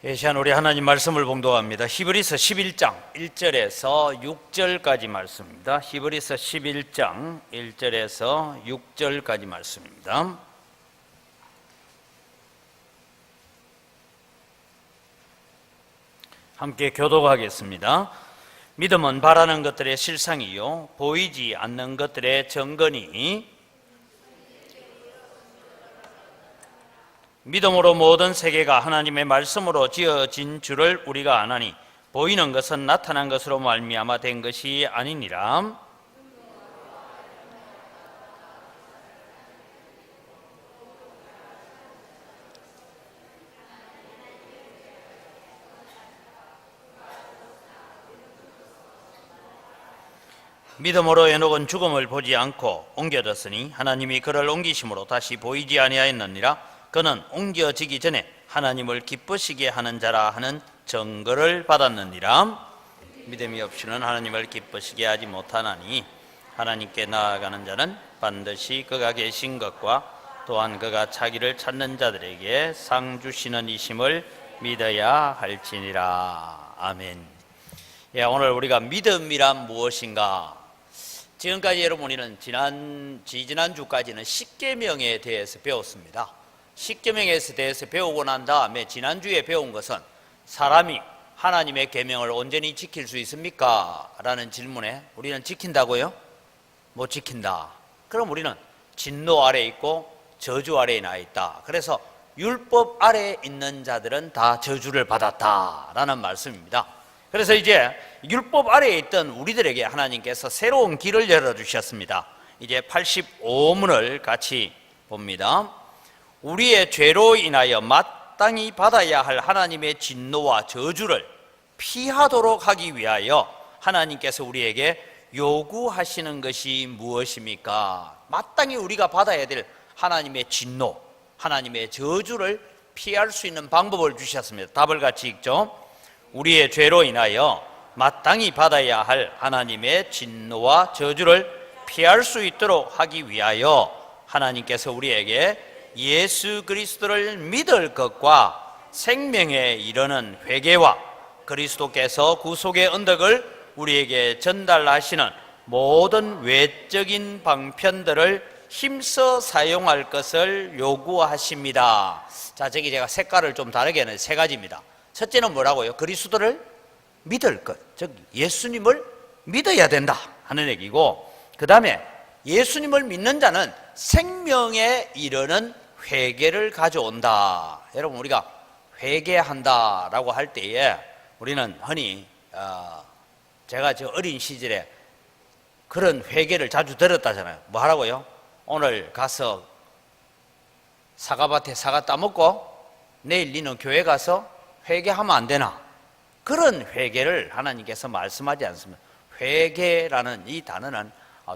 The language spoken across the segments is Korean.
이 시간 우리 하나님 말씀을 봉독합니다. 히브리서 11장 1절에서 6절까지 말씀입니다. 히브리서 11장 1절에서 6절까지 말씀입니다. 함께 교독하겠습니다. 믿음은 바라는 것들의 실상이요 보이지 않는 것들의 증거니 믿음으로 모든 세계가 하나님의 말씀으로 지어진 줄을 우리가 아나니 보이는 것은 나타난 것으로 말미암아 된 것이 아니니라. 믿음으로 에녹은 죽음을 보지 않고 옮겨졌으니 하나님이 그를 옮기심으로 다시 보이지 아니하였느니라. 그는 옮겨지기 전에 하나님을 기쁘시게 하는 자라 하는 증거를 받았느니라. 믿음이 없이는 하나님을 기쁘시게 하지 못하나니 하나님께 나아가는 자는 반드시 그가 계신 것과 또한 그가 자기를 찾는 자들에게 상 주시는 이심을 믿어야 할지니라. 아멘. 오늘 우리가 믿음이란 무엇인가? 지금까지 여러분이는 지난주까지는 십계명에 대해서 배웠습니다. 십계명에 대해서 배우고 난 다음에 지난주에 배운 것은 사람이 하나님의 계명을 온전히 지킬 수 있습니까? 라는 질문에 우리는 지킨다고요? 못 지킨다. 그럼 우리는 진노 아래에 있고 저주 아래에 나 있다. 그래서 율법 아래에 있는 자들은 다 저주를 받았다라는 말씀입니다. 그래서 이제 율법 아래에 있던 우리들에게 하나님께서 새로운 길을 열어주셨습니다. 이제 85문을 같이 봅니다. 우리의 죄로 인하여 마땅히 받아야 할 하나님의 진노와 저주를 피하도록 하기 위하여 하나님께서 우리에게 요구하시는 것이 무엇입니까? 마땅히 우리가 받아야 될 하나님의 진노, 하나님의 저주를 피할 수 있는 방법을 주셨습니다. 답을 같이 읽죠. 우리의 죄로 인하여 마땅히 받아야 할 하나님의 진노와 저주를 피할 수 있도록 하기 위하여 하나님께서 우리에게 예수 그리스도를 믿을 것과 생명에 이르는 회개와 그리스도께서 구속의 언덕을 우리에게 전달하시는 모든 외적인 방편들을 힘써 사용할 것을 요구하십니다. 자, 저기 제가 색깔을 좀 다르게 하는 세 가지입니다. 첫째는 뭐라고요? 그리스도를 믿을 것, 즉 예수님을 믿어야 된다 하는 얘기고, 그 다음에 예수님을 믿는 자는 생명에 이르는 회개를 가져온다. 여러분, 우리가 회개한다라고 할 때에 우리는 흔히 제가 저 어린 시절에 그런 회개를 자주 들었다잖아요. 뭐 하라고요? 오늘 가서 사과밭에 사과 따먹고 내일 니는 교회 가서 회개하면 안 되나? 그런 회개를 하나님께서 말씀하지 않습니다. 회개라는 이 단어는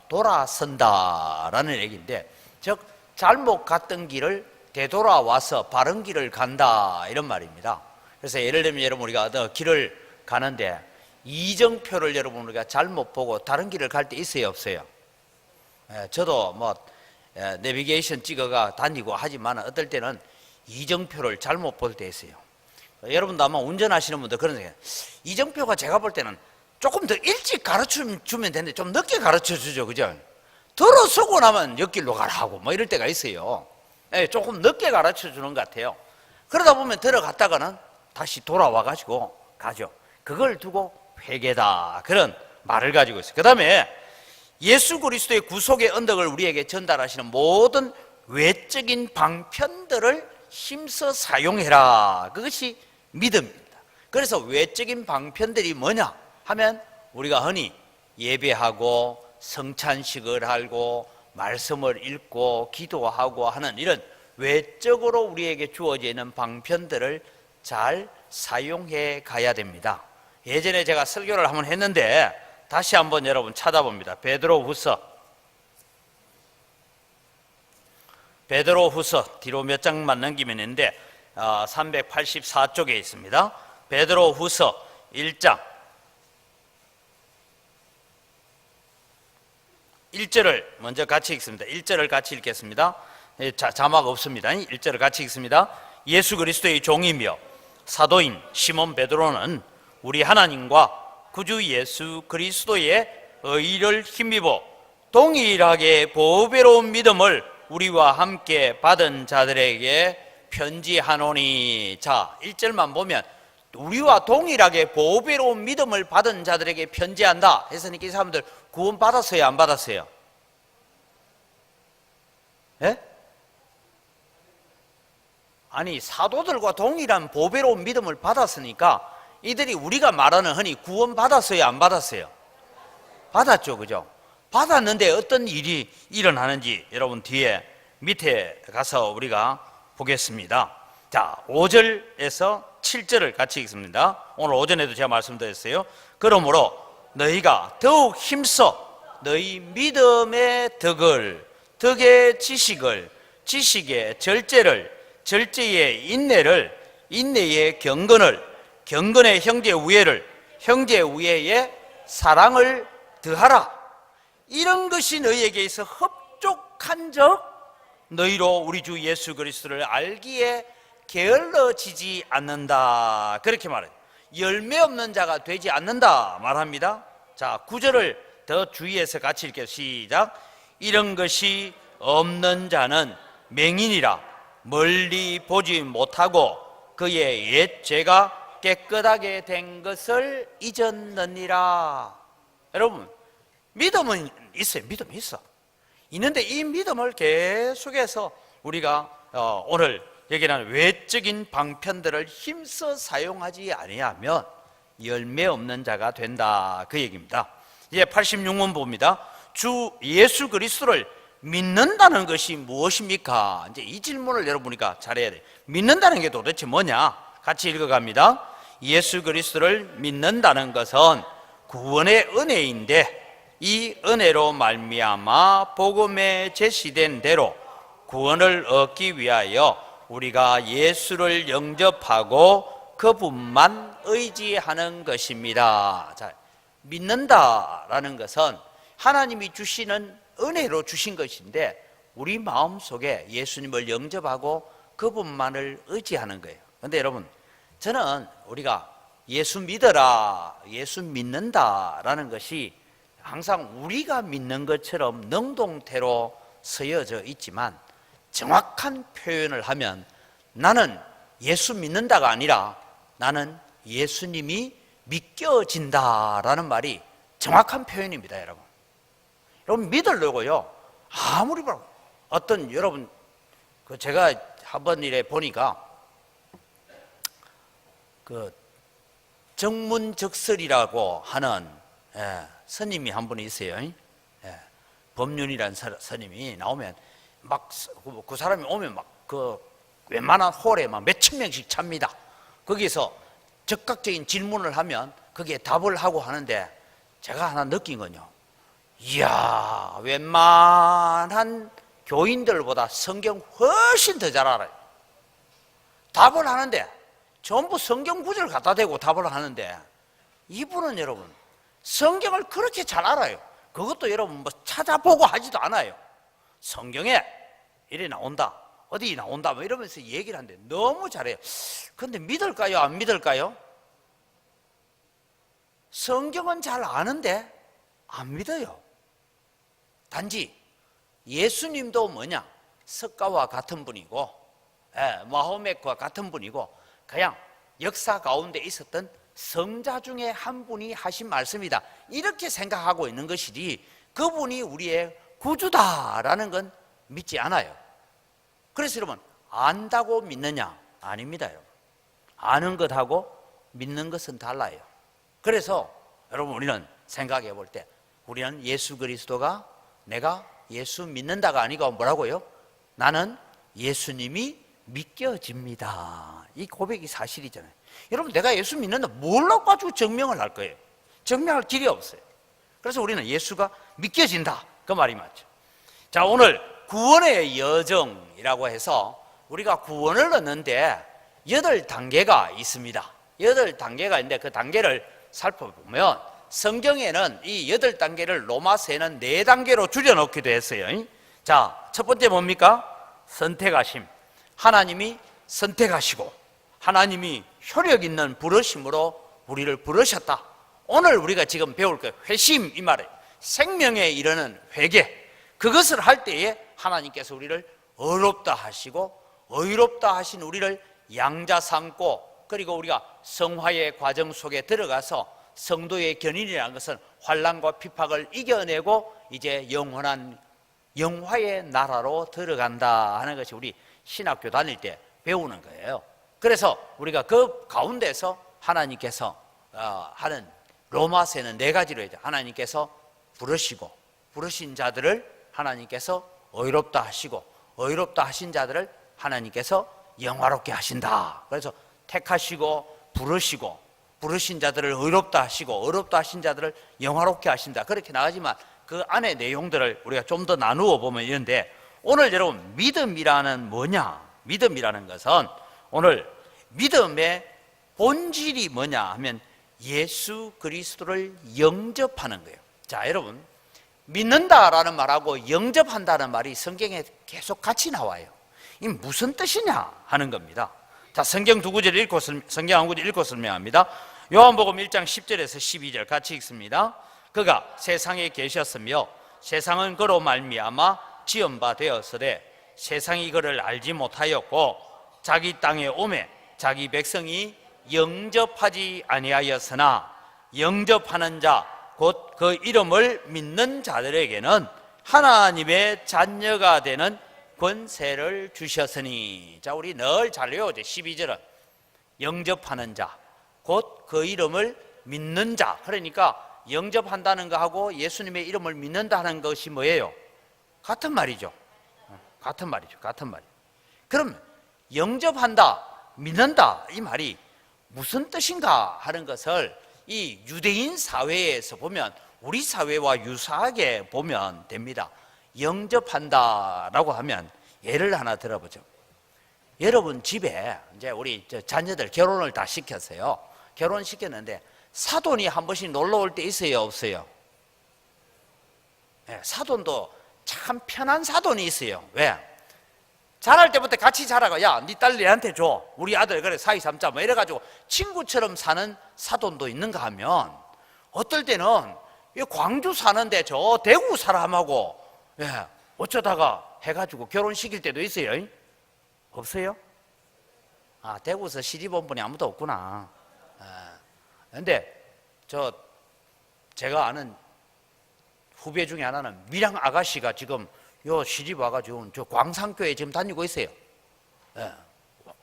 돌아선다라는 얘기인데, 즉 잘못 갔던 길을 되돌아와서 바른 길을 간다, 이런 말입니다. 그래서 예를 들면 여러분, 우리가 길을 가는데 이정표를 여러분 우리가 잘못 보고 다른 길을 갈 때 있어요, 없어요? 저도 내비게이션 찍어가 다니고 하지만 어떨 때는 이정표를 잘못 볼 때 있어요. 여러분도 아마 운전하시는 분들 그런 생각해요. 이정표가 제가 볼 때는 조금 더 일찍 가르쳐 주면 되는데 좀 늦게 가르쳐 주죠, 그죠? 들어서고 나면 옆길로 가라 하고 뭐 이럴 때가 있어요. 조금 늦게 가르쳐 주는 것 같아요. 그러다 보면 들어갔다가는 다시 돌아와 가지고 가죠. 그걸 두고 회개다, 그런 말을 가지고 있어요. 그 다음에 예수 그리스도의 구속의 언덕을 우리에게 전달하시는 모든 외적인 방편들을 힘써 사용해라. 그것이 믿음입니다. 그래서 외적인 방편들이 뭐냐 하면 우리가 흔히 예배하고 성찬식을 하고 말씀을 읽고 기도하고 하는 이런 외적으로 우리에게 주어져 있는 방편들을 잘 사용해 가야 됩니다. 예전에 제가 설교를 한번 했는데 다시 한번 여러분 찾아봅니다. 베드로후서 뒤로 몇 장만 넘기면 있는데 384쪽에 있습니다. 베드로후서 1장 1절을 먼저 같이 읽습니다. 1절을 같이 읽겠습니다. 자막 없습니다. 1절을 같이 읽습니다. 예수 그리스도의 종이며 사도인 시몬 베드로는 우리 하나님과 구주 예수 그리스도의 의를 힘입어 동일하게 보배로운 믿음을 우리와 함께 받은 자들에게 편지하노니. 자, 1절만 보면 우리와 동일하게 보배로운 믿음을 받은 자들에게 편지한다 했으니까 이 사람들 구원 받았어요, 안 받았어요? 예? 아니, 사도들과 동일한 보배로운 믿음을 받았으니까 이들이 우리가 말하는 흔히 구원 받았어요, 안 받았어요? 받았죠, 그죠? 받았는데 어떤 일이 일어나는지 여러분 뒤에 밑에 가서 우리가 보겠습니다. 자, 5절에서 7절을 같이 읽습니다. 오늘 오전에도 제가 말씀드렸어요. 그러므로 너희가 더욱 힘써 너희 믿음의 덕을, 덕의 지식을, 지식의 절제를, 절제의 인내를, 인내의 경건을, 경건의 형제 우애를, 형제 우애의 사랑을 더하라. 이런 것이 너희에게 있어 흡족한 적 너희로 우리 주 예수 그리스도를 알기에 게을러지지 않는다. 그렇게 말해요. 열매 없는 자가 되지 않는다 말합니다. 자, 9절을 더 주의해서 같이 읽게요. 시작. 이런 것이 없는 자는 맹인이라 멀리 보지 못하고 그의 옛 죄가 깨끗하게 된 것을 잊었느니라. 여러분, 믿음은 있어요. 믿음이 있어. 있는데 이 믿음을 계속해서 우리가 오늘 얘기하는 외적인 방편들을 힘써 사용하지 아니하면 열매 없는 자가 된다, 그 얘기입니다. 이제 86문 봅니다. 주 예수 그리스도를 믿는다는 것이 무엇입니까? 이제 이 질문을 여러분이가 잘해야 돼요. 믿는다는 게 도대체 뭐냐? 같이 읽어갑니다. 예수 그리스도를 믿는다는 것은 구원의 은혜인데 이 은혜로 말미암아 복음에 제시된 대로 구원을 얻기 위하여 우리가 예수를 영접하고 그분만 의지하는 것입니다. 자, 믿는다라는 것은 하나님이 주시는 은혜로 주신 것인데 우리 마음속에 예수님을 영접하고 그분만을 의지하는 거예요. 그런데 여러분, 저는 우리가 예수 믿어라, 예수 믿는다라는 것이 항상 우리가 믿는 것처럼 능동태로 쓰여져 있지만 정확한 표현을 하면 나는 예수 믿는다가 아니라 나는 예수님이 믿겨진다라는 말이 정확한 표현입니다, 여러분. 여러분 믿으려고요, 아무리 봐도 어떤 여러분 제가 한번 일에 보니까 그 정문적설이라고 하는 스님이 한 분이 있어요. 법륜이라는 스님이 나오면 막 그 사람이 오면 막 그 웬만한 홀에 막 몇천 명씩 찹니다. 거기서 적극적인 질문을 하면 거기에 답을 하고 하는데 제가 하나 느낀 건요, 이야, 웬만한 교인들보다 성경 훨씬 더 잘 알아요. 답을 하는데 전부 성경 구절 갖다 대고 답을 하는데 이분은 여러분 성경을 그렇게 잘 알아요. 그것도 여러분 뭐 찾아보고 하지도 않아요. 성경에 이래 나온다, 어디 나온다 뭐 이러면서 얘기를 하는데 너무 잘해요. 근데 믿을까요, 안 믿을까요? 성경은 잘 아는데 안 믿어요. 단지 예수님도 뭐냐, 석가와 같은 분이고 마호멧과 같은 분이고 그냥 역사 가운데 있었던 성자 중에 한 분이 하신 말씀이다, 이렇게 생각하고 있는 것이지 그분이 우리의 구주다라는 건 믿지 않아요. 그래서 여러분, 안다고 믿느냐? 아닙니다, 여러분. 아는 것하고 믿는 것은 달라요. 그래서 여러분, 우리는 생각해 볼 때 우리는 예수 그리스도가 내가 예수 믿는다가 아니고 뭐라고요? 나는 예수님이 믿겨집니다. 이 고백이 사실이잖아요. 여러분, 내가 예수 믿는다 뭘로 가지고 증명을 할 거예요? 증명할 길이 없어요. 그래서 우리는 예수가 믿겨진다, 그 말이 맞죠. 자, 오늘 구원의 여정이라고 해서 우리가 구원을 얻는데 8단계가 있습니다. 8단계가 있는데 그 단계를 살펴보면 성경에는 이 8단계를 로마서에는 4단계로 줄여놓기도 했어요. 자, 첫 번째 뭡니까? 선택하심. 하나님이 선택하시고 하나님이 효력 있는 부르심으로 우리를 부르셨다. 오늘 우리가 지금 배울 그 회심, 이 말은 생명에 이르는 회개, 그것을 할 때에 하나님께서 우리를 의롭다 하시고, 의롭다 하신 우리를 양자 삼고, 그리고 우리가 성화의 과정 속에 들어가서 성도의 견인이라는 것은 환난과 핍박을 이겨내고 이제 영원한 영화의 나라로 들어간다 하는 것이 우리 신학교 다닐 때 배우는 거예요. 그래서 우리가 그 가운데서 하나님께서 하는 로마서에는 4가지로 해요. 하나님께서 부르시고, 부르신 자들을 하나님께서 의롭다 하시고, 의롭다 하신 자들을 하나님께서 영화롭게 하신다. 그래서 택하시고 부르시고, 부르신 자들을 의롭다 하시고, 의롭다 하신 자들을 영화롭게 하신다. 그렇게 나가지만 그 안의 내용들을 우리가 좀 더 나누어 보면 이런데, 오늘 여러분 믿음이라는 뭐냐? 믿음이라는 것은 오늘 믿음의 본질이 뭐냐 하면 예수 그리스도를 영접하는 거예요. 자, 여러분, 믿는다라는 말하고 영접한다는 말이 성경에 계속 같이 나와요. 이 무슨 뜻이냐 하는 겁니다. 자, 성경 두 구절 읽고, 성경 한 구절 읽고 설명합니다. 요한복음 1장 10절에서 12절 같이 읽습니다. 그가 세상에 계셨으며 세상은 그로 말미암아 지은 바 되었으되 세상이 그를 알지 못하였고 자기 땅에 오매 자기 백성이 영접하지 아니하였으나 영접하는 자 곧 그 이름을 믿는 자들에게는 하나님의 자녀가 되는 권세를 주셨으니. 자, 우리 늘 잘 외우죠. 12절은 영접하는 자 곧 그 이름을 믿는 자. 그러니까 영접한다는 거하고 예수님의 이름을 믿는다는 것이 뭐예요? 같은 말이죠. 같은 말이죠. 같은 말이에요. 그럼 영접한다, 믿는다, 이 말이 무슨 뜻인가 하는 것을 이 유대인 사회에서 보면 우리 사회와 유사하게 보면 됩니다. 영접한다라고 하면 예를 하나 들어보죠. 여러분 집에 이제 우리 자녀들 결혼을 다 시켰어요. 결혼시켰는데 사돈이 한 번씩 놀러 올 때 있어요, 없어요? 네, 사돈도 참 편한 사돈이 있어요. 왜? 자랄 때부터 같이 자라고, 야, 네 딸 얘한테 줘, 우리 아들 그래 사이 삼자, 뭐 이래가지고 친구처럼 사는 사돈도 있는가 하면, 어떨 때는 광주 사는데 저 대구 사람하고 어쩌다가 해가지고 결혼시킬 때도 있어요. 없어요? 아, 대구에서 시집 온 분이 아무도 없구나. 근데 제가 아는 후배 중에 하나는 밀양 아가씨가 지금 요 시집 와가지고 저 광산교에 지금 다니고 있어요.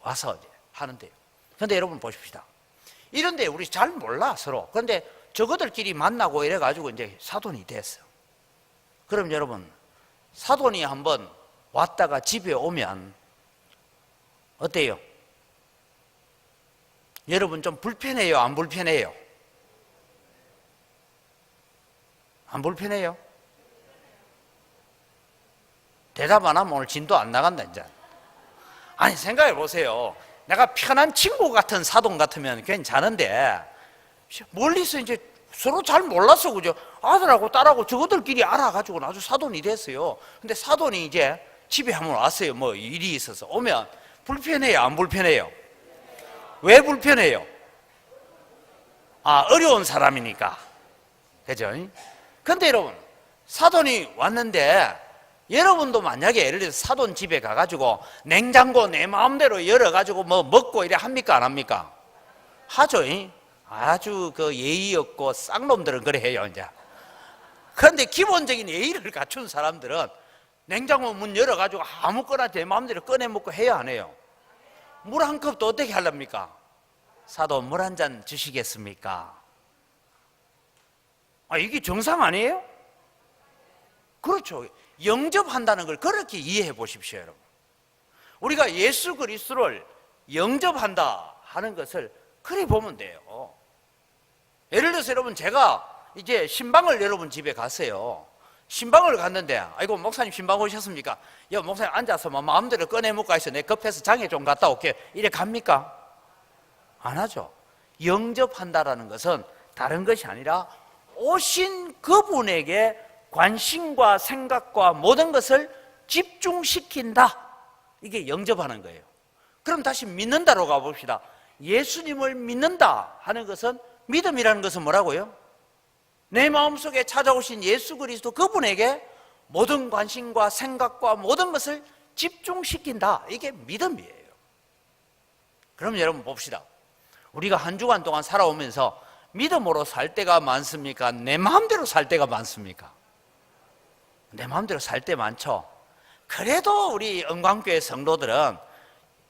와서 이제 하는데요. 근데 여러분 보십시다. 이런데 우리 잘 몰라 서로. 그런데 저거들끼리 만나고 이래가지고 이제 사돈이 됐어요. 그럼 여러분, 사돈이 한번 왔다가 집에 오면 어때요? 여러분 좀 불편해요? 안 불편해요? 안 불편해요? 대답 안 하면 오늘 진도 안 나간다 이제. 아니 생각해 보세요. 내가 편한 친구 같은 사돈 같으면 괜찮은데 멀리서 이제 서로 잘 몰라서 그죠? 아들하고 딸하고 저거들끼리 알아가지고 아주 사돈이 됐어요. 근데 사돈이 이제 집에 한번 왔어요. 뭐 일이 있어서 오면 불편해요? 안 불편해요? 왜 불편해요? 아, 어려운 사람이니까. 그죠? 근데 여러분, 사돈이 왔는데 여러분도 만약에 예를 들어서 사돈 집에 가가지고 냉장고 내 마음대로 열어가지고 뭐 먹고 이래 합니까? 안 합니까? 하죠. 아주 그 예의 없고 쌍놈들은 그래 해요, 이제. 그런데 기본적인 예의를 갖춘 사람들은 냉장고 문 열어가지고 아무거나 내 마음대로 꺼내 먹고 해야 안 해요? 물 한 컵도 어떻게 하렵니까? 사돈 물 한 잔 주시겠습니까? 아, 이게 정상 아니에요? 그렇죠. 영접한다는 걸 그렇게 이해해 보십시오, 여러분. 우리가 예수 그리스도를 영접한다 하는 것을 그래 보면 돼요. 예를 들어서 여러분, 제가 이제 신방을 여러분 집에 갔어요. 신방을 갔는데, 아이고 목사님 신방 오셨습니까? 야, 목사님 앉아서 뭐 마음대로 꺼내 먹고 있어. 내 급해서 장에 좀 갔다 올게. 이래 갑니까? 안 하죠. 영접한다라는 것은 다른 것이 아니라 오신 그분에게 관심과 생각과 모든 것을 집중시킨다. 이게 영접하는 거예요. 그럼 다시 믿는다로 가봅시다. 예수님을 믿는다 하는 것은, 믿음이라는 것은 뭐라고요? 내 마음속에 찾아오신 예수 그리스도 그분에게 모든 관심과 생각과 모든 것을 집중시킨다. 이게 믿음이에요. 그럼 여러분 봅시다. 우리가 한 주간 동안 살아오면서 믿음으로 살 때가 많습니까? 내 마음대로 살 때가 많습니까? 내 마음대로 살 때 많죠. 그래도 우리 은광교회 성도들은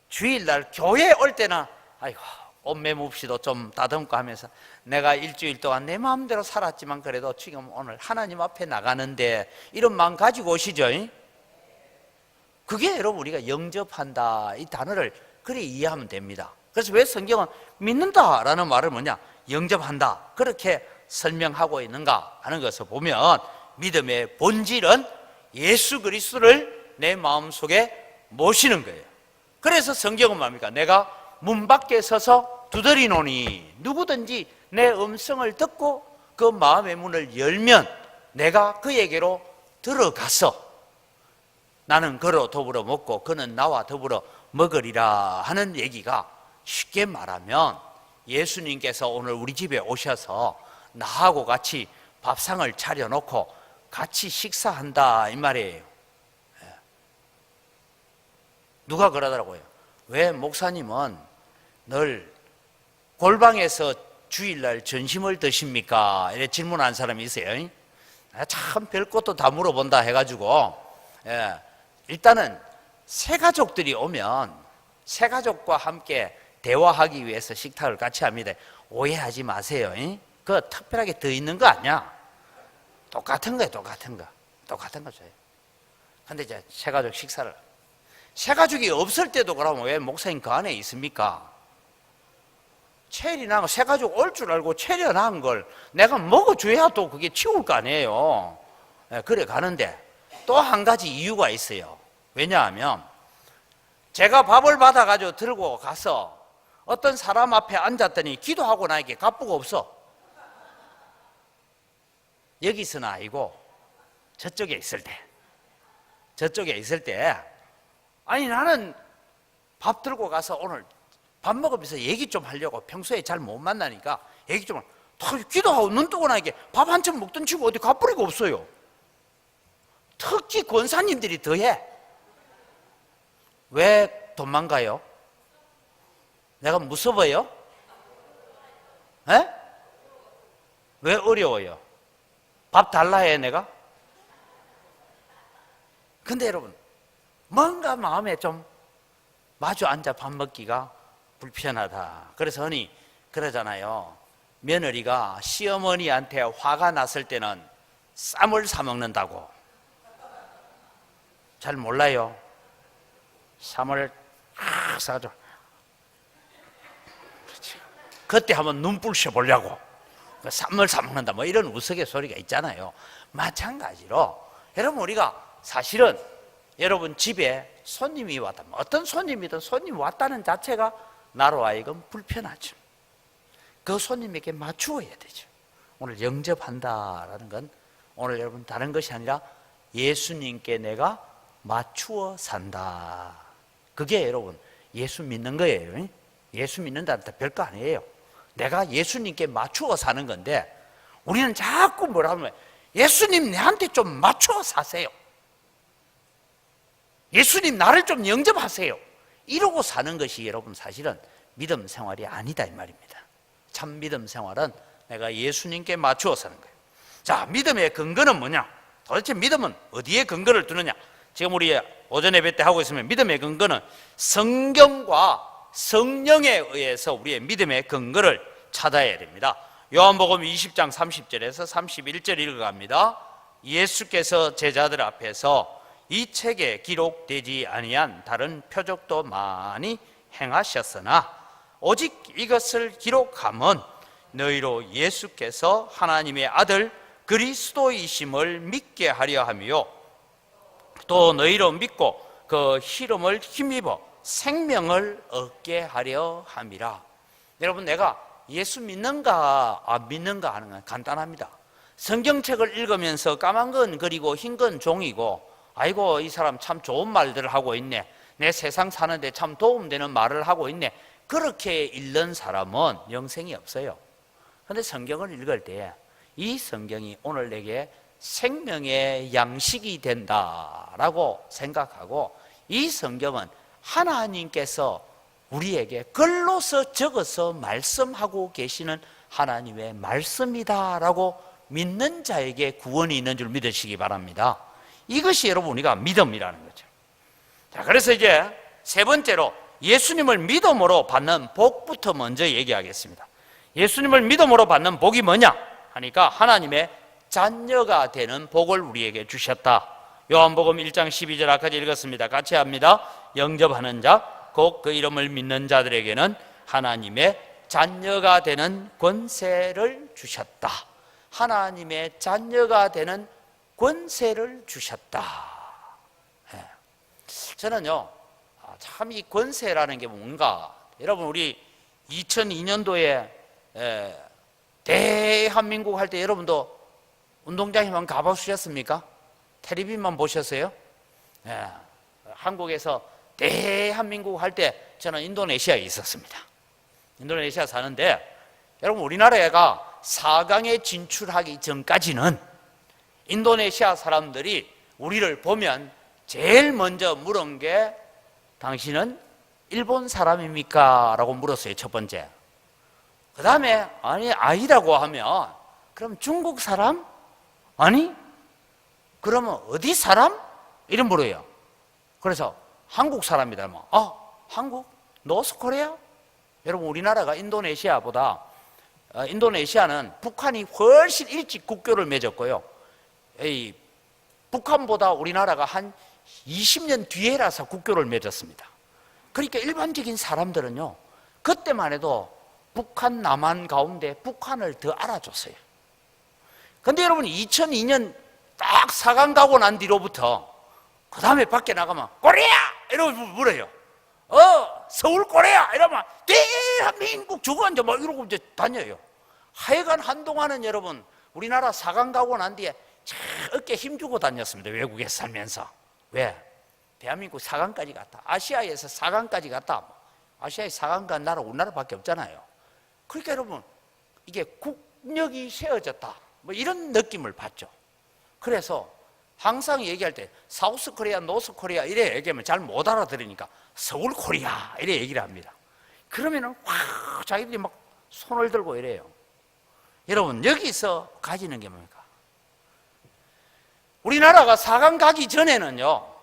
주일날 교회에 올 때는 아이고 옷 매봅시도 좀 다듬고 하면서 내가 일주일 동안 내 마음대로 살았지만 그래도 지금 오늘 하나님 앞에 나가는데 이런 마음 가지고 오시죠. 그게 여러분 우리가 영접한다 이 단어를 그렇게 이해하면 됩니다. 그래서 왜 성경은 믿는다라는 말을 뭐냐? 영접한다 그렇게 설명하고 있는가 하는 것을 보면 믿음의 본질은 예수 그리스도를 내 마음속에 모시는 거예요. 그래서 성경은 뭡니까? 내가 문 밖에 서서 두드리노니 누구든지 내 음성을 듣고 그 마음의 문을 열면 내가 그에게로 들어가서 나는 그로 더불어 먹고 그는 나와 더불어 먹으리라 하는 얘기가, 쉽게 말하면 예수님께서 오늘 우리 집에 오셔서 나하고 같이 밥상을 차려놓고 같이 식사한다 이 말이에요. 누가 그러더라고요. 왜 목사님은 늘 골방에서 주일날 전심을 드십니까? 이렇게 질문한 사람이 있어요. 참 별것도 다 물어본다 해가지고, 일단은 새가족들이 오면 새가족과 함께 대화하기 위해서 식탁을 같이 합니다. 오해하지 마세요. 그거 특별하게 더 있는 거 아니야. 똑같은 거예요. 똑같은 거죠. 근데 이제 새가족 식사를, 새가족이 없을 때도 그러면 왜 목사님 그 안에 있습니까? 체리나 새가족 올 줄 알고 체려난 걸 내가 먹어줘야 또 그게 치울 거 아니에요. 그래 가는데 또 한 가지 이유가 있어요. 왜냐하면 제가 밥을 받아가지고 들고 가서 어떤 사람 앞에 앉았더니 기도하고 나에게 갑부가 없어. 여기서는 아니고 저쪽에 있을 때 아니 나는 밥 들고 가서 오늘 밥 먹으면서 얘기 좀 하려고, 평소에 잘 못 만나니까 얘기 좀 다 기도하고 눈 뜨고 나니까 밥 한참 먹던 치고 어디 갑부리가 없어요. 특히 권사님들이 더해. 왜 도망가요? 내가 무서워요? 왜 어려워요? 밥 달라 해 내가? 근데 여러분 뭔가 마음에 좀 마주 앉아 밥 먹기가 불편하다. 그래서 흔히 그러잖아요. 며느리가 시어머니한테 화가 났을 때는 쌈을 사 먹는다고. 잘 몰라요. 쌈을 사가지고 그때 한번 눈불 셔보려고 쌈을 사 먹는다 뭐 이런 우스갯소리가 있잖아요. 마찬가지로 여러분 우리가 사실은 여러분 집에 손님이 왔다, 어떤 손님이든 손님이 왔다는 자체가 나로 하여금 불편하죠. 그 손님에게 맞추어야 되죠. 오늘 영접한다라는 건 오늘 여러분 다른 것이 아니라 예수님께 내가 맞추어 산다. 그게 여러분 예수 믿는 거예요. 예수 믿는다는 게 별거 아니에요. 내가 예수님께 맞추어 사는 건데 우리는 자꾸 뭐라 하면 예수님 내한테 좀 맞추어 사세요. 예수님 나를 좀 영접하세요. 이러고 사는 것이 여러분 사실은 믿음 생활이 아니다 이 말입니다. 참 믿음 생활은 내가 예수님께 맞추어 사는 거예요. 자, 믿음의 근거는 뭐냐? 도대체 믿음은 어디에 근거를 두느냐? 지금 우리 오전 예배 때 하고 있으면 믿음의 근거는 성경과 성령에 의해서 우리의 믿음의 근거를 찾아야 됩니다. 요한복음 20장 30절에서 31절 읽어갑니다. 예수께서 제자들 앞에서 이 책에 기록되지 아니한 다른 표적도 많이 행하셨으나 오직 이것을 기록함은 너희로 예수께서 하나님의 아들 그리스도이심을 믿게 하려 하며 또 너희로 믿고 그 이름을 힘입어 생명을 얻게 하려 함이라. 여러분 내가 예수 믿는가 안 믿는가 하는 건 간단합니다. 성경책을 읽으면서 까만 건 그리고 흰 건 종이고 아이고 이 사람 참 좋은 말들을 하고 있네, 내 세상 사는데 참 도움되는 말을 하고 있네, 그렇게 읽는 사람은 영생이 없어요. 그런데 성경을 읽을 때 이 성경이 오늘 내게 생명의 양식이 된다라고 생각하고, 이 성경은 하나님께서 우리에게 글로서 적어서 말씀하고 계시는 하나님의 말씀이다라고 믿는 자에게 구원이 있는 줄 믿으시기 바랍니다. 이것이 여러분 우리가 믿음이라는 거죠. 자, 그래서 이제 세 번째로 예수님을 믿음으로 받는 복부터 먼저 얘기하겠습니다. 예수님을 믿음으로 받는 복이 뭐냐 하니까 하나님의 자녀가 되는 복을 우리에게 주셨다. 요한복음 1장 12절 아까 읽었습니다. 같이 합니다. 영접하는 자, 곧 그 이름을 믿는 자들에게는 하나님의 자녀가 되는 권세를 주셨다. 하나님의 자녀가 되는 권세를 주셨다. 저는요, 참 이 권세라는 게 뭔가, 여러분 우리 2002년도에 대한민국 할 때 여러분도 운동장에만 가보셨습니까? 텔레비만 보셨어요? 한국에서 대한민국 할 때 저는 인도네시아에 있었습니다. 인도네시아 사는데, 여러분 우리나라가 4강에 진출하기 전까지는 인도네시아 사람들이 우리를 보면 제일 먼저 물은 게 당신은 일본 사람입니까? 라고 물었어요. 첫 번째. 그 다음에 아니라고 하면 그럼 중국 사람? 아니? 그러면 어디 사람? 이런 물어요. 그래서 한국 사람이다. 한국? 노스코리아? 여러분 우리나라가 인도네시아보다, 인도네시아는 북한이 훨씬 일찍 국교를 맺었고요, 북한보다 우리나라가 한 20년 뒤에라서 국교를 맺었습니다. 그러니까 일반적인 사람들은요, 그때만 해도 북한 남한 가운데 북한을 더 알아줬어요. 근데 여러분 2002년 딱 4강 가고 난 뒤로부터 그 다음에 밖에 나가면 코리아! 이러고 물어요. 서울 코리아! 이러면 대한민국 주관자 막 이러고 이제 다녀요. 하여간 한동안은 여러분 우리나라 4강 가고 난 뒤에 어깨 힘주고 다녔습니다. 외국에 살면서. 왜? 대한민국 4강까지 갔다. 아시아에서 4강까지 갔다. 아시아에 4강 간 나라 우리나라밖에 없잖아요. 그러니까 여러분 이게 국력이 세워졌다, 뭐 이런 느낌을 받죠. 그래서 항상 얘기할 때 사우스 코리아, 노스 코리아 이래 얘기하면 잘 못 알아들으니까 서울 코리아 이래 얘기를 합니다. 그러면은 확 자기들이 막 손을 들고 이래요. 여러분 여기서 가지는 게 뭡니까? 우리나라가 4강 가기 전에는요,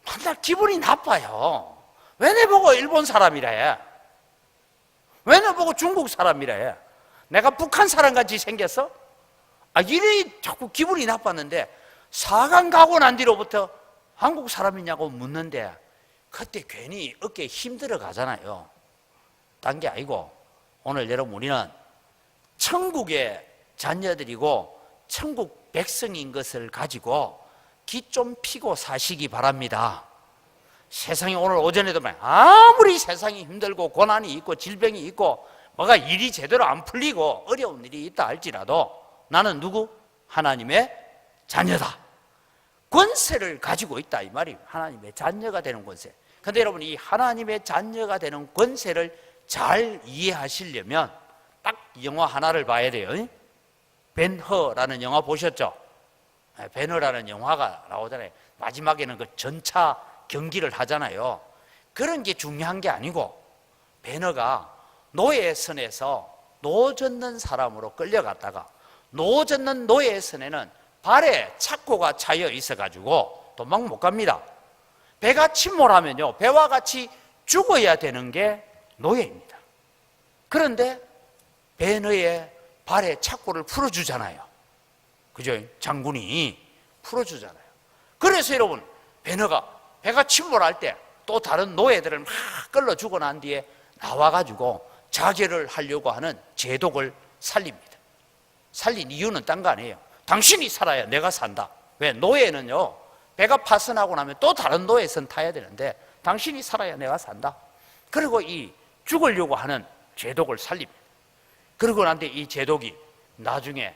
맨날 기분이 나빠요. 왜 내보고 일본 사람이라 해? 왜 내보고 중국 사람이라 해? 내가 북한 사람 같이 생겼어? 이래 자꾸 기분이 나빴는데 4강 가고 난 뒤로부터 한국 사람이냐고 묻는데 그때 괜히 어깨에 힘들어 가잖아요. 딴 게 아니고 오늘 여러분 우리는 천국의 자녀들이고 천국 백성인 것을 가지고 기 좀 피고 사시기 바랍니다. 세상이 오늘 오전에도 아무리 세상이 힘들고 고난이 있고 질병이 있고 뭐가 일이 제대로 안 풀리고 어려운 일이 있다 할지라도 나는 누구? 하나님의 자녀다. 권세를 가지고 있다 이 말이에요. 하나님의 자녀가 되는 권세. 그런데 여러분 이 하나님의 자녀가 되는 권세를 잘 이해하시려면 딱 영화 하나를 봐야 돼요. 벤허라는 영화 보셨죠? 벤허라는 영화가 나오잖아요. 마지막에는 그 전차 경기를 하잖아요. 그런 게 중요한 게 아니고 벤허가 노예선에서 노 젓는 사람으로 끌려갔다가 노 젓는 노예선에는 발에 착고가 차여 있어가지고 도망 못 갑니다. 배가 침몰하면요, 배와 같이 죽어야 되는 게 노예입니다. 그런데 벤허의 발에 착고를 풀어주잖아요. 그죠? 장군이 풀어주잖아요. 그래서 여러분 벤허가 배가 침몰할 때 또 다른 노예들을 막 끌러 주고 난 뒤에 나와가지고 자결을 하려고 하는 제독을 살립니다. 살린 이유는 딴 거 아니에요. 당신이 살아야 내가 산다. 왜? 노예는요, 배가 파손하고 나면 또 다른 노예선 타야 되는데 당신이 살아야 내가 산다. 그리고 이 죽으려고 하는 제독을 살립니다. 그러고 난 뒤에 이 제독이 나중에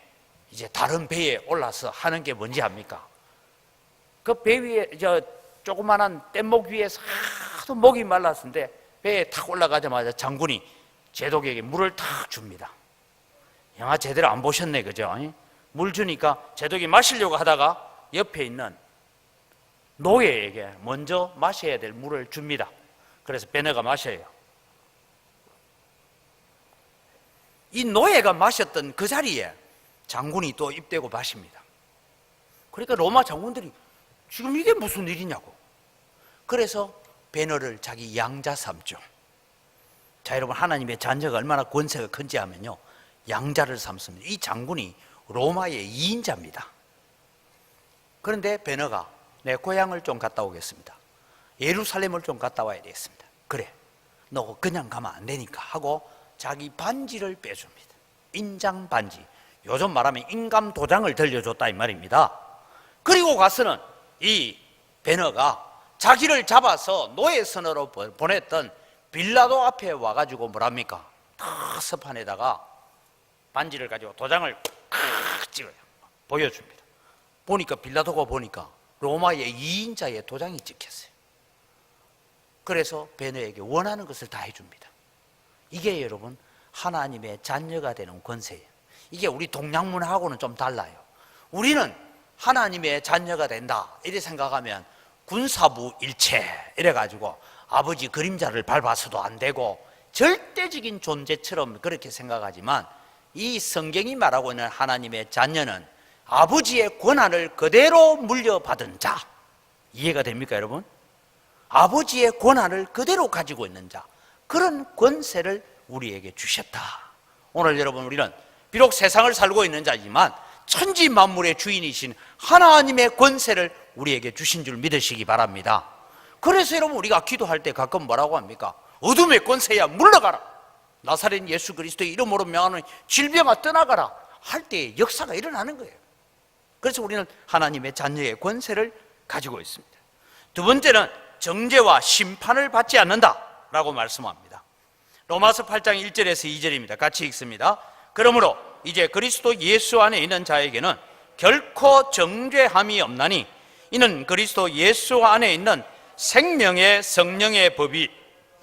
이제 다른 배에 올라서 하는 게 뭔지 압니까? 그 배 위에 조그만한 뗏목 위에서 하도 목이 말랐는데 배에 탁 올라가자마자 장군이 제독에게 물을 탁 줍니다. 영화 제대로 안 보셨네, 그죠? 물 주니까 제독이 마시려고 하다가 옆에 있는 노예에게 먼저 마셔야 될 물을 줍니다. 그래서 베너가 마셔요. 이 노예가 마셨던 그 자리에 장군이 또 입대고 마십니다. 그러니까 로마 장군들이 지금 이게 무슨 일이냐고. 그래서 베너를 자기 양자 삼죠. 자, 여러분, 하나님의 자녀가 얼마나 권세가 큰지 하면요, 양자를 삼습니다. 이 장군이 로마의 2인자입니다. 그런데 베너가 내 고향을 좀 갔다 오겠습니다. 예루살렘을 좀 갔다 와야 되겠습니다. 그래, 너 그냥 가면 안 되니까 하고 자기 반지를 빼줍니다. 인장 반지, 요즘 말하면 인감 도장을 들려줬다 이 말입니다. 그리고 가서는 이 베너가 자기를 잡아서 노예선으로 보냈던 빌라도 앞에 와가지고 뭐랍니까? 다 서판에다가 반지를 가지고 도장을 찍어요. 보여줍니다. 보니까 빌라도가 보니까 로마의 2인자의 도장이 찍혔어요. 그래서 베너에게 원하는 것을 다 해줍니다. 이게 여러분 하나님의 자녀가 되는 권세예요. 이게 우리 동양문화하고는 좀 달라요. 우리는 하나님의 자녀가 된다 이렇게 생각하면 군사부 일체 이래가지고 아버지 그림자를 밟아서도 안 되고 절대적인 존재처럼 그렇게 생각하지만, 이 성경이 말하고 있는 하나님의 자녀는 아버지의 권한을 그대로 물려받은 자. 이해가 됩니까, 여러분? 아버지의 권한을 그대로 가지고 있는 자, 그런 권세를 우리에게 주셨다. 오늘 여러분, 우리는 비록 세상을 살고 있는 자지만 천지 만물의 주인이신 하나님의 권세를 우리에게 주신 줄 믿으시기 바랍니다. 그래서 여러분, 우리가 기도할 때 가끔 뭐라고 합니까? 어둠의 권세야 물러가라, 나사렛 예수 그리스도의 이름으로 명하는 질병아 떠나가라 할 때 역사가 일어나는 거예요. 그래서 우리는 하나님의 자녀의 권세를 가지고 있습니다. 두 번째는 정죄와 심판을 받지 않는다라고 말씀합니다. 로마서 8장 1절에서 2절입니다. 같이 읽습니다. 그러므로 이제 그리스도 예수 안에 있는 자에게는 결코 정죄함이 없나니 이는 그리스도 예수 안에 있는 생명의 성령의 법이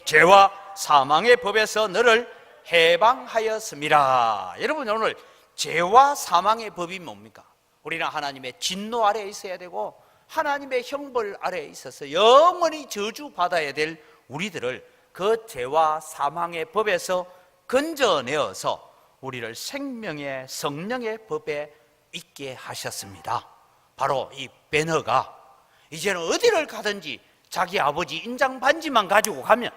죄와 사망의 법에서 너를 해방하였습니다. 여러분, 오늘 죄와 사망의 법이 뭡니까? 우리는 하나님의 진노 아래에 있어야 되고 하나님의 형벌 아래에 있어서 영원히 저주받아야 될 우리들을 그 죄와 사망의 법에서 건져내어서 우리를 생명의 성령의 법에 있게 하셨습니다. 바로 이 베너가 이제는 어디를 가든지 자기 아버지 인장 반지만 가지고 가면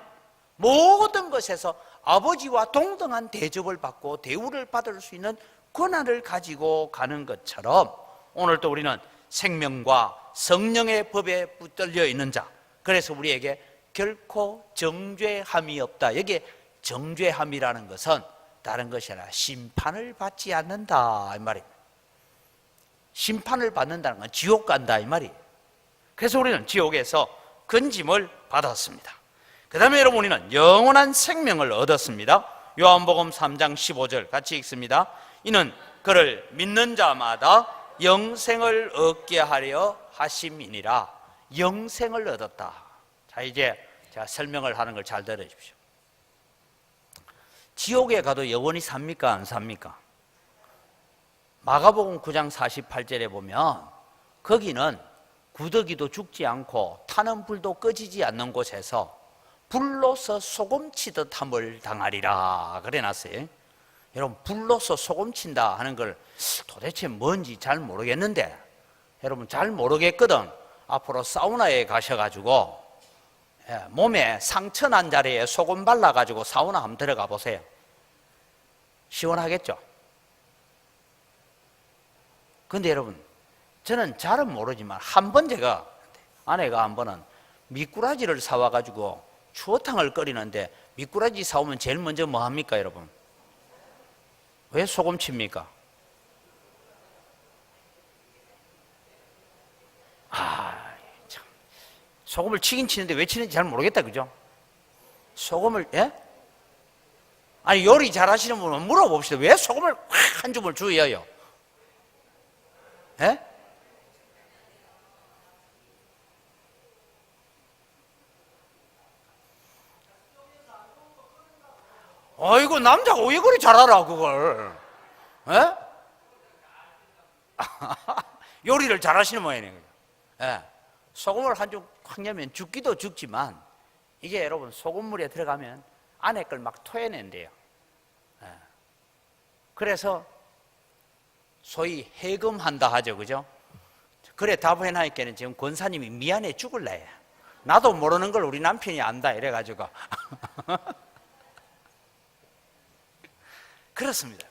모든 것에서 아버지와 동등한 대접을 받고 대우를 받을 수 있는 권한을 가지고 가는 것처럼, 오늘도 우리는 생명과 성령의 법에 붙들려 있는 자, 그래서 우리에게 결코 정죄함이 없다. 여기에 정죄함이라는 것은 다른 것이 아니라 심판을 받지 않는다 이 말입니다. 심판을 받는다는 건 지옥 간다 이 말이에요. 그래서 우리는 지옥에서 건짐을 받았습니다. 그 다음에 여러분, 우리는 영원한 생명을 얻었습니다. 요한복음 3장 15절 같이 읽습니다. 이는 그를 믿는 자마다 영생을 얻게 하려 하심이니라. 영생을 얻었다. 자, 이제 제가 설명을 하는 걸 잘 들어주십시오. 지옥에 가도 영원히 삽니까, 안 삽니까? 마가복음 9장 48절에 보면 거기는 구더기도 죽지 않고 타는 불도 꺼지지 않는 곳에서 불로서 소금치듯 함을 당하리라 그래 놨어요. 여러분, 불로서 소금친다 하는 걸 도대체 뭔지 잘 모르겠는데, 여러분 잘 모르겠거든 앞으로 사우나에 가셔가지고 몸에 상처 난 자리에 소금 발라가지고 사우나 한번 들어가 보세요. 시원하겠죠? 근데 여러분, 저는 잘은 모르지만 한 번 제가 아내가 한 번은 미꾸라지를 사와가지고 추어탕을 끓이는데, 미꾸라지 사오면 제일 먼저 뭐 합니까 여러분? 왜 소금 칩니까? 참, 소금을 치긴 치는데 왜 치는지 잘 모르겠다, 그죠? 소금을, 예? 아니, 요리 잘 하시는 분은 물어봅시다. 왜 소금을 확 한 줌을 주어요? 예? 아이고, 남자가 왜 그리 잘 알아 그걸? 에? 요리를 잘 하시는 모양이에요. 예. 소금을 한 줌 확 넣으면 죽기도 죽지만 이게 여러분 소금물에 들어가면 안에 걸 막 토해낸대요. 예. 그래서 소위 해금한다 하죠, 그죠? 그래 답해나니까는 지금 권사님이 미안해 죽을래. 나도 모르는 걸 우리 남편이 안다 이래가지고 그렇습니다.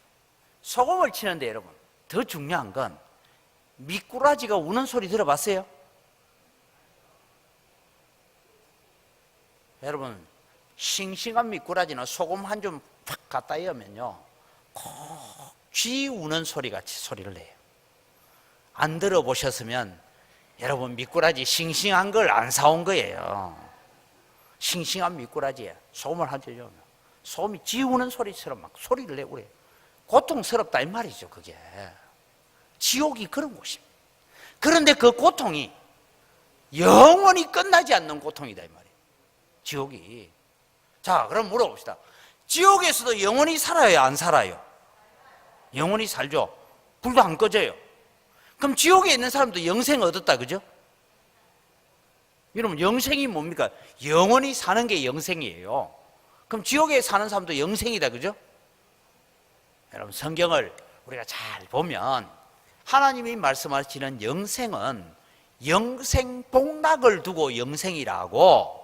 소금을 치는데 여러분 더 중요한 건 미꾸라지가 우는 소리 들어봤어요? 여러분 싱싱한 미꾸라지는 소금 한 줌 팍 갖다 이으면요 콕 쥐 우는 소리같이 소리를 내요. 안 들어보셨으면 여러분 미꾸라지 싱싱한 걸 안 사온 거예요. 싱싱한 미꾸라지에 소금을 한 줌 넣으면 소금이 쥐 우는 소리처럼 막 소리를 내고 그래요. 고통스럽다 이 말이죠. 그게 지옥이 그런 곳입니다. 그런데 그 고통이 영원히 끝나지 않는 고통이다 이 말이에요. 지옥이. 자, 그럼 물어봅시다. 지옥에서도 영원히 살아요, 안 살아요? 영원히 살죠. 불도 안 꺼져요. 그럼 지옥에 있는 사람도 영생 얻었다, 그죠? 여러분 영생이 뭡니까? 영원히 사는 게 영생이에요. 그럼 지옥에 사는 사람도 영생이다, 그죠? 여러분 성경을 우리가 잘 보면 하나님이 말씀하시는 영생은 영생 복락을 두고 영생이라고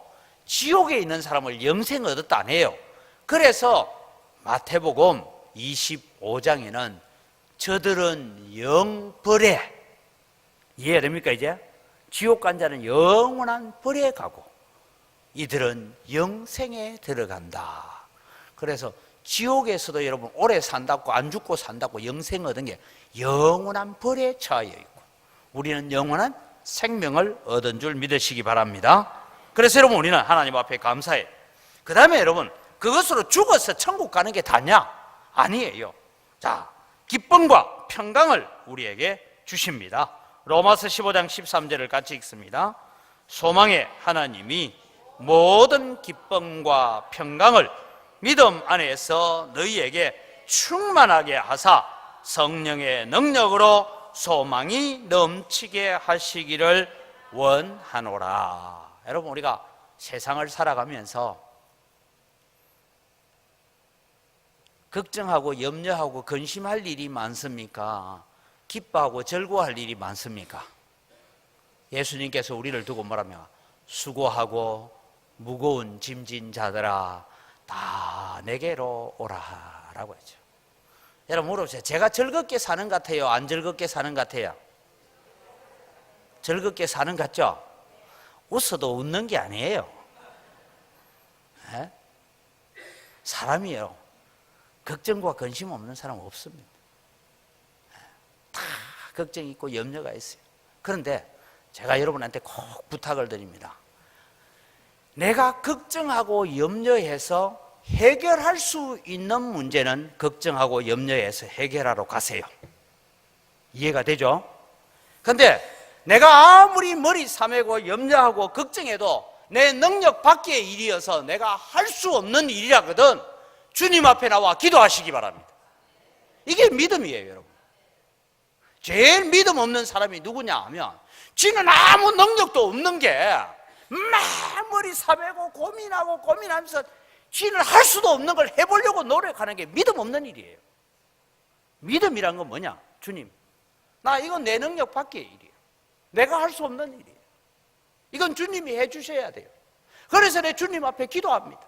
지옥에 있는 사람을 영생 얻었다 안 해요. 그래서 마태복음 25장에는 저들은 영벌에, 이해됩니까 이제? 지옥 간 자는 영원한 벌에 가고 이들은 영생에 들어간다. 그래서 지옥에서도 여러분 오래 산다고 안 죽고 산다고 영생 얻은 게 영원한 벌에 처하여 있고 우리는 영원한 생명을 얻은 줄 믿으시기 바랍니다. 그래서 여러분 우리는 하나님 앞에 감사해. 그 다음에 여러분 그것으로 죽어서 천국 가는 게 다냐? 아니에요. 자, 기쁨과 평강을 우리에게 주십니다. 로마서 15장 13절을 같이 읽습니다. 소망의 하나님이 모든 기쁨과 평강을 믿음 안에서 너희에게 충만하게 하사 성령의 능력으로 소망이 넘치게 하시기를 원하노라. 여러분 우리가 세상을 살아가면서 걱정하고 염려하고 근심할 일이 많습니까? 기뻐하고 즐거워할 일이 많습니까? 예수님께서 우리를 두고 뭐라며 수고하고 무거운 짐진 자들아 다 내게로 오라 라고 했죠. 여러분 물어보세요. 제가 즐겁게 사는 것 같아요? 안 즐겁게 사는 것 같아요? 즐겁게 사는 것 같죠? 웃어도 웃는 게 아니에요. 에? 사람이요 걱정과 근심 없는 사람 없습니다. 다 걱정 있고 염려가 있어요. 그런데 제가 여러분한테 꼭 부탁을 드립니다. 내가 걱정하고 염려해서 해결할 수 있는 문제는 걱정하고 염려해서 해결하러 가세요. 이해가 되죠? 그런데 내가 아무리 머리 싸매고 염려하고 걱정해도 내 능력 밖의 일이어서 내가 할 수 없는 일이라거든 주님 앞에 나와 기도하시기 바랍니다. 이게 믿음이에요, 여러분. 제일 믿음 없는 사람이 누구냐 하면 지는 아무 능력도 없는 게 막 머리 싸매고 고민하면서 지는 할 수도 없는 걸 해보려고 노력하는 게 믿음 없는 일이에요. 믿음이란 건 뭐냐? 주님, 나 이건 내 능력 밖의 일이에요. 내가 할 수 없는 일이에요. 이건 주님이 해주셔야 돼요. 그래서 내 주님 앞에 기도합니다.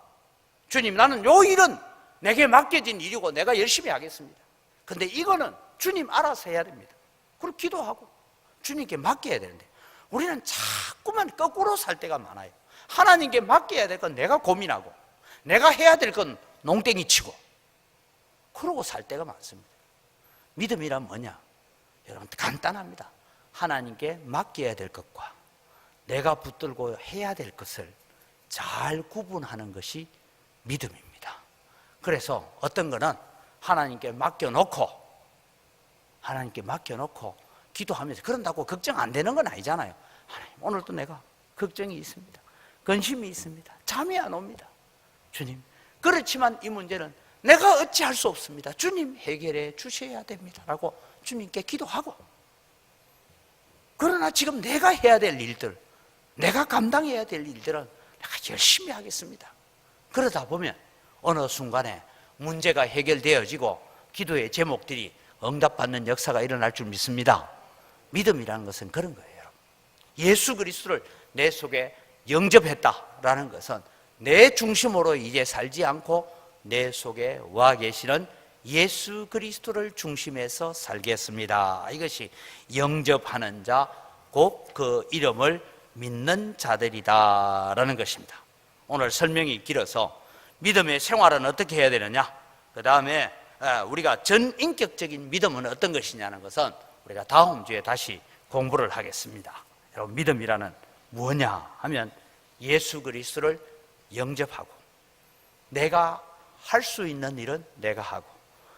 주님, 나는 요 일은 내게 맡겨진 일이고 내가 열심히 하겠습니다. 근데 이거는 주님 알아서 해야 됩니다. 그리고 기도하고 주님께 맡겨야 되는데 우리는 자꾸만 거꾸로 살 때가 많아요. 하나님께 맡겨야 될 건 내가 고민하고 내가 해야 될 건 농땡이 치고 그러고 살 때가 많습니다. 믿음이란 뭐냐? 여러분 간단합니다. 하나님께 맡겨야 될 것과 내가 붙들고 해야 될 것을 잘 구분하는 것이 믿음입니다. 그래서 어떤 거는 하나님께 맡겨놓고 기도하면서 그런다고 걱정 안 되는 건 아니잖아요. 하나님, 오늘도 내가 걱정이 있습니다. 근심이 있습니다. 잠이 안 옵니다. 주님, 그렇지만 이 문제는 내가 어찌할 수 없습니다. 주님 해결해 주셔야 됩니다. 라고 주님께 기도하고, 그러나 지금 내가 해야 될 일들, 내가 감당해야 될 일들은 내가 열심히 하겠습니다. 그러다 보면 어느 순간에 문제가 해결되어지고 기도의 제목들이 응답받는 역사가 일어날 줄 믿습니다. 믿음이라는 것은 그런 거예요. 여러분. 예수 그리스도를 내 속에 영접했다라는 것은 내 중심으로 이제 살지 않고 내 속에 와 계시는 예수 그리스도를 중심에서 살겠습니다. 이것이 영접하는 자, 곧 그 이름을 믿는 자들이다라는 것입니다. 오늘 설명이 길어서 믿음의 생활은 어떻게 해야 되느냐, 그 다음에 우리가 전인격적인 믿음은 어떤 것이냐는 것은 우리가 다음 주에 다시 공부를 하겠습니다. 여러분, 믿음이라는 뭐냐 하면 예수 그리스도를 영접하고, 내가 할 수 있는 일은 내가 하고,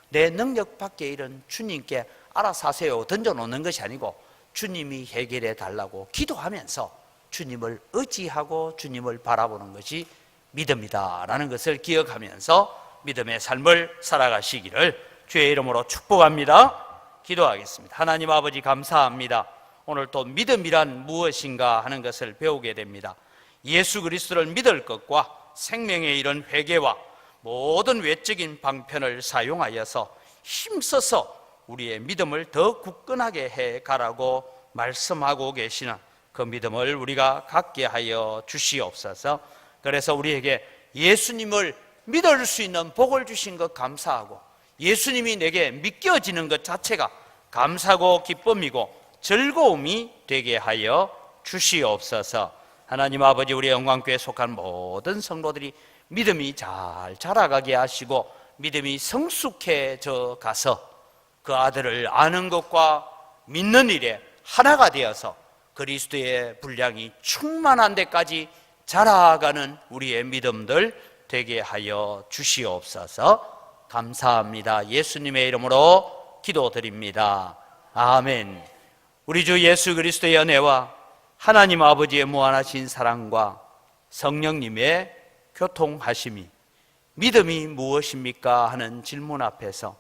내 능력 밖의 일은 주님께 알아서 하세요 던져놓는 것이 아니고 주님이 해결해 달라고 기도하면서 주님을 의지하고 주님을 바라보는 것이 믿음이다라는 것을 기억하면서 믿음의 삶을 살아가시기를 주의 이름으로 축복합니다. 기도하겠습니다. 하나님 아버지, 감사합니다. 오늘 또 믿음이란 무엇인가 하는 것을 배우게 됩니다. 예수 그리스도를 믿을 것과 생명에 이른 회개와 모든 외적인 방편을 사용하여서 힘써서 우리의 믿음을 더 굳건하게 해 가라고 말씀하고 계시는 그 믿음을 우리가 갖게 하여 주시옵소서. 그래서 우리에게 예수님을 믿을 수 있는 복을 주신 것 감사하고, 예수님이 내게 믿겨지는 것 자체가 감사고 기쁨이고 즐거움이 되게 하여 주시옵소서. 하나님 아버지, 우리 영광교회에 속한 모든 성도들이 믿음이 잘 자라가게 하시고 믿음이 성숙해져 가서 그 아들을 아는 것과 믿는 일에 하나가 되어서 그리스도의 분량이 충만한 데까지 자라가는 우리의 믿음들 되게 하여 주시옵소서. 감사합니다. 예수님의 이름으로 기도드립니다. 아멘. 우리 주 예수 그리스도의 은혜와 하나님 아버지의 무한하신 사랑과 성령님의 교통하심이, 믿음이 무엇입니까 하는 질문 앞에서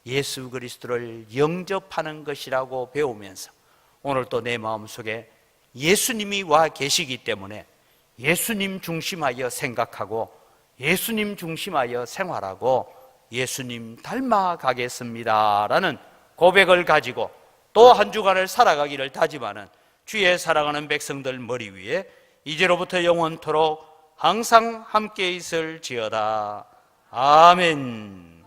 예수 그리스도를 영접하는 것이라고 배우면서 오늘 또 내 마음속에 예수님이 와 계시기 때문에 예수님 중심하여 생각하고 예수님 중심하여 생활하고 예수님 닮아가겠습니다 라는 고백을 가지고 또 한 주간을 살아가기를 다짐하는 주의 사랑하는 백성들 머리 위에 이제로부터 영원토록 항상 함께 있을지어다. 아멘.